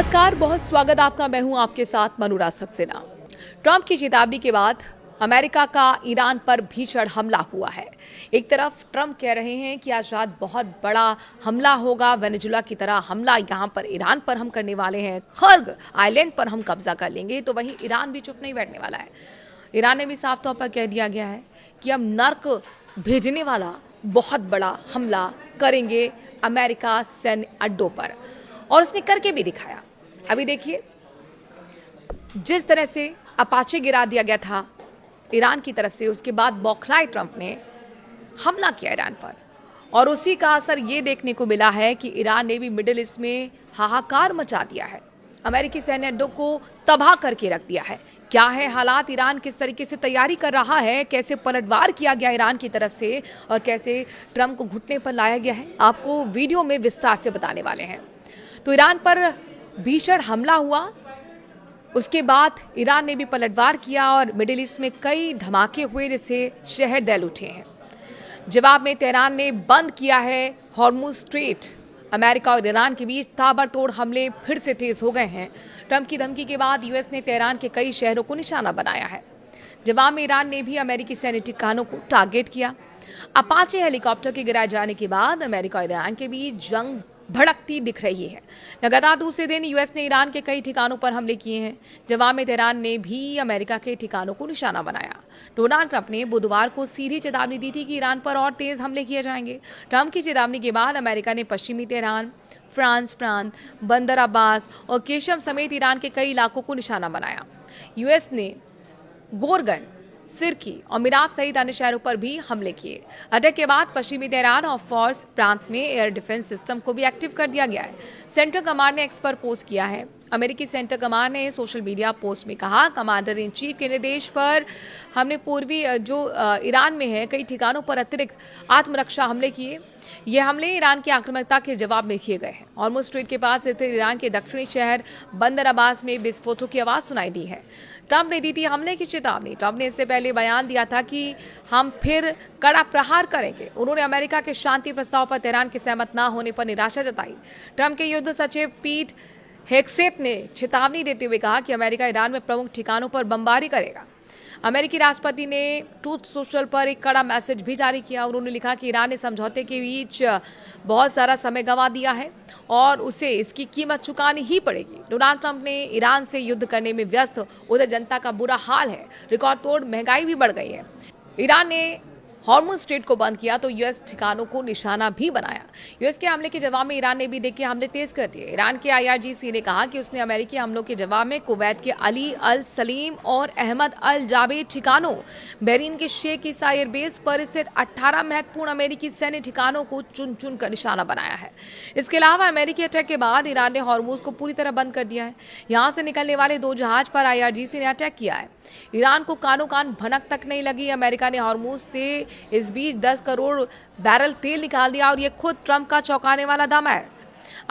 नमस्कार, बहुत स्वागत आपका। मैं हूं आपके साथ मनूरा सक्सेना। ट्रंप की चेतावनी के बाद अमेरिका का ईरान पर भीषण हमला हुआ है। एक तरफ ट्रंप कह रहे हैं कि आज रात बहुत बड़ा हमला होगा, वेनेजुला की तरह हमला यहां पर ईरान पर हम करने वाले हैं, खर्ग आइलैंड पर हम कब्जा कर लेंगे। तो वहीं ईरान भी चुप नहीं बैठने वाला है। ईरान ने भी साफ तौर पर कह दिया गया है कि हम नर्क भेजने वाला बहुत बड़ा हमला करेंगे अमेरिका सैन्य अड्डों पर, और उसने करके भी दिखाया। अभी देखिए, जिस तरह से अपाचे गिरा दिया गया था ईरान की तरफ से, उसके बाद बौखलाए ट्रंप ने हमला किया ईरान पर, और उसी का असर ये देखने को मिला है कि ईरान ने भी मिडिल ईस्ट में हाहाकार मचा दिया है, अमेरिकी सैन्य अड्डों को तबाह करके रख दिया है। क्या है हालात, ईरान किस तरीके से तैयारी कर रहा है, कैसे पलटवार किया गया ईरान की तरफ से, और कैसे ट्रंप को घुटने पर लाया गया है, आपको वीडियो में विस्तार से बताने वाले हैं। तो ईरान पर भीषण हमला हुआ, उसके बाद ईरान ने भी पलटवार किया और मिडिल ईस्ट में कई धमाके हुए जिससे शहर दहल उठे हैं। जवाब में तेहरान ने बंद किया है हॉर्मुज स्ट्रेट। अमेरिका और ईरान के बीच ताबड़तोड़ हमले फिर से तेज हो गए हैं। ट्रंप की धमकी के बाद यूएस ने तेहरान के कई शहरों को निशाना बनाया है। जवाब में ईरान ने भी अमेरिकी सैन्य ठिकानों को टारगेट किया। अपाचे हेलीकॉप्टर के गिराए जाने के बाद अमेरिका और ईरान के बीच जंग भड़कती दिख रही है। लगातार दूसरे दिन यूएस ने ईरान के कई ठिकानों पर हमले किए हैं। जवाब में तेहरान ने भी अमेरिका के ठिकानों को निशाना बनाया। डोनाल्ड ट्रंप ने बुधवार को सीधी चेतावनी दी थी कि ईरान पर और तेज हमले किए जाएंगे। ट्रंप की चेतावनी के बाद अमेरिका ने पश्चिमी तेहरान, फ्रांस प्रांत, बंदर अब्बास और केशम समेत ईरान के कई इलाकों को निशाना बनाया। यूएस ने गोरगन, सिरकी और मिराब सहित अन्य शहरों पर भी हमले किए। अटैक के बाद पश्चिमी तेहरान और फॉर्स प्रांत में एयर डिफेंस सिस्टम को भी एक्टिव कर दिया गया है। सेंट्रल कमांड ने एक्स पर पोस्ट किया है। अमेरिकी सेंट्रल कमांड ने सोशल मीडिया पोस्ट में कहा, कमांडर इन चीफ के निर्देश पर हमने पूर्वी ईरान में है कई ठिकानों पर अतिरिक्त आत्मरक्षा हमले किए। ये हमले ईरान की आक्रामकता के जवाब में किए गए हैं। हॉर्मुज स्ट्रेट के पास स्थित ईरान के दक्षिणी शहर बंदर अब्बास में विस्फोटों की आवाज सुनाई दी है। ट्रंप ने दी थी हमले की चेतावनी। ट्रंप ने इससे पहले बयान दिया था कि हम फिर कड़ा प्रहार करेंगे। उन्होंने अमेरिका के शांति प्रस्ताव पर तेहरान के सहमत न होने पर निराशा जताई। ट्रंप के युद्ध सचिव पीट हेग्सेथ ने चेतावनी देते हुए कहा कि अमेरिका ईरान में प्रमुख ठिकानों पर बमबारी करेगा। अमेरिकी राष्ट्रपति ने ट्रूथ सोशल पर एक कड़ा मैसेज भी जारी किया। उन्होंने लिखा कि ईरान ने समझौते के बीच बहुत सारा समय गंवा दिया है और उसे इसकी कीमत चुकानी ही पड़ेगी। डोनाल्ड ट्रंप ने ईरान से युद्ध करने में व्यस्त, उधर जनता का बुरा हाल है, रिकॉर्ड तोड़ महंगाई भी बढ़ गई है। ईरान ने हॉर्मुज स्ट्रेट को बंद किया तो यूएस ठिकानों को निशाना भी बनाया। यूएस के हमले के जवाब में ईरान ने भी देखिए हमले तेज कर दिए। ईरान के आईआरजीसी ने कहा कि उसने अमेरिकी हमलों के जवाब में कुवैत के अली अल सलीम और अहमद अल जावेद ठिकानों, बहरीन के शेख ईसा एयरबेस पर स्थित 18 महत्वपूर्ण अमेरिकी सैन्य ठिकानों को चुन चुन कर निशाना बनाया है। इसके अलावा अमेरिकी अटैक के बाद ईरान ने हॉर्मुज को पूरी तरह बंद कर दिया है। यहां से निकलने वाले 2 जहाज पर आईआरजीसी ने अटैक किया है। ईरान को कानो कान भनक तक नहीं लगी। अमेरिका ने हॉर्मुज से इस बीच 10 करोड़ बैरल तेल निकाल दिया, और ये खुद ट्रंप का चौंकाने वाला दावा है।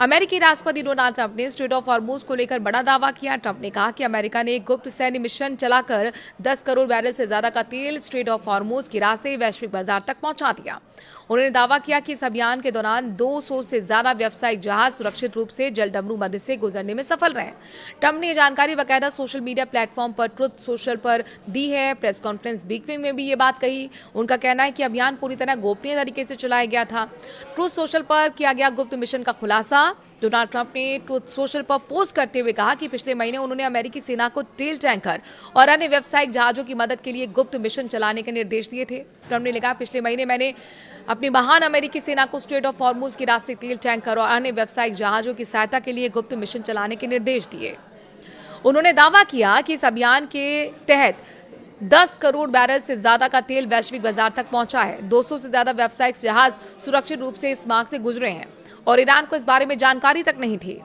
अमेरिकी राष्ट्रपति डोनाल्ड ट्रंप ने स्ट्रेट ऑफ हॉर्मुज को लेकर बड़ा दावा किया। ट्रंप ने कहा कि अमेरिका ने एक गुप्त सैन्य मिशन चलाकर 10 करोड़ बैरल से ज्यादा का तेल स्ट्रेट ऑफ हॉर्मुज के रास्ते वैश्विक बाजार तक पहुंचा दिया। उन्होंने दावा किया कि इस अभियान के दौरान 200 से ज्यादा व्यावसायिक जहाज सुरक्षित रूप से जलडमरू मध्य से गुजरने में सफल रहे। ट्रंप ने जानकारी बाकायदा सोशल मीडिया प्लेटफॉर्म पर ट्रुथ सोशल पर दी है। प्रेस कॉन्फ्रेंस ब्रीफिंग में भी ये बात कही। उनका कहना है कि अभियान पूरी तरह गोपनीय तरीके से चलाया गया था। ट्रुथ सोशल पर किया गया गुप्त मिशन का खुलासा। डोनाल्ड ट्रंप ने ट्रुथ सोशल पर पोस्ट करते हुए कहा कि पिछले महीने उन्होंने अमेरिकी सेना को तेल टैंकर और अन्य व्यावसायिक जहाजों की मदद के लिए गुप्त मिशन चलाने के निर्देश दिए थे। ट्रंप ने लिखा, पिछले महीने मैंने अपनी महान अमेरिकी सेना को स्ट्रेट ऑफ हॉर्मुज के रास्ते तेल टैंकर और अन्य व्यावसायिक जहाजों की सहायता के लिए गुप्त मिशन चलाने के निर्देश दिए। उन्होंने दावा किया कि इस अभियान के तहत 10 करोड़ बैरल से ज्यादा का तेल वैश्विक बाजार तक पहुंचा है। 200 से ज्यादा व्यावसायिक जहाज सुरक्षित रूप से इस मार्ग से गुजरे हैं और ईरान को इस बारे में जानकारी तक नहीं थी।